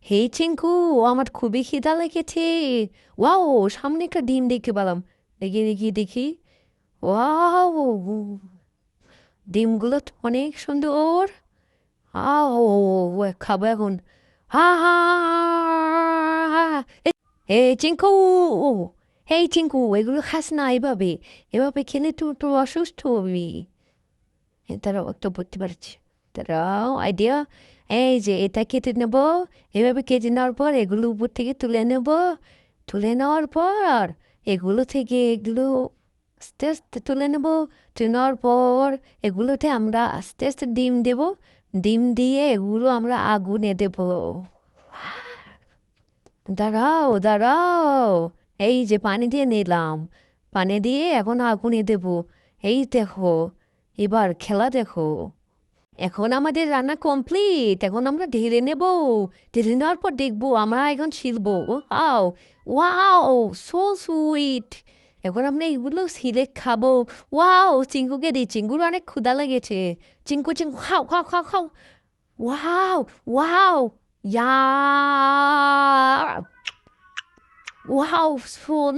হে চিঙ্কু, আমার খুবই খিদা লেগেছে। ওয়াও, সামনে একটা ডিম দেখতে পেলাম। দেখি দেখি দেখি। ওয়াও, ডিমগুলো তো অনেক সুন্দর। আও, খাবো এখন। হা হা হা। হে চিঙ্কু, হে চিঙ্কু, এগুলো খাস না এভাবে। এভাবে খেলে তো তো অসুস্থ হবি। তারাও একটা বুঝতে পারছি। তারাও আইডিয়া। এই যে এটা কেটে নেব। এভাবে কেটে নেওয়ার পর এগুলো উপর থেকে তুলে নেব। তুলে নেওয়ার পর এগুলো থেকে এগুলো আস্তে আস্তে তুলে নেব। তুলে নেওয়ার পর এগুলোতে আমরা আস্তে আস্তে ডিম দেব। ডিম দিয়ে এগুলো আমরা আগুনে দেব। দাঁড়াও দাঁড়াও, এই যে পানি দিয়ে নিলাম। পানি দিয়ে এখন আগুনে দেব। এই দেখো, এবার খেলা দেখো। এখন আমাদের রান্না কমপ্লিট, এখন আমরা ঢেলে নেব। ঢেলে নেওয়ার পর দেখবো, আমরা এখন ছিলবো। Wow, wow, so sweet. এখন আমরা এগুলো ছিলে খাবো। ওয়াও, চিঙ্কুকে দিই, চিঙ্কুর অনেক ক্ষুধা লেগেছে। চিঙ্কু চিঙ্কু, খাও খাও খাও খাও। ওয়াও, ওয়াও, ইয়া, ওয়াও, সো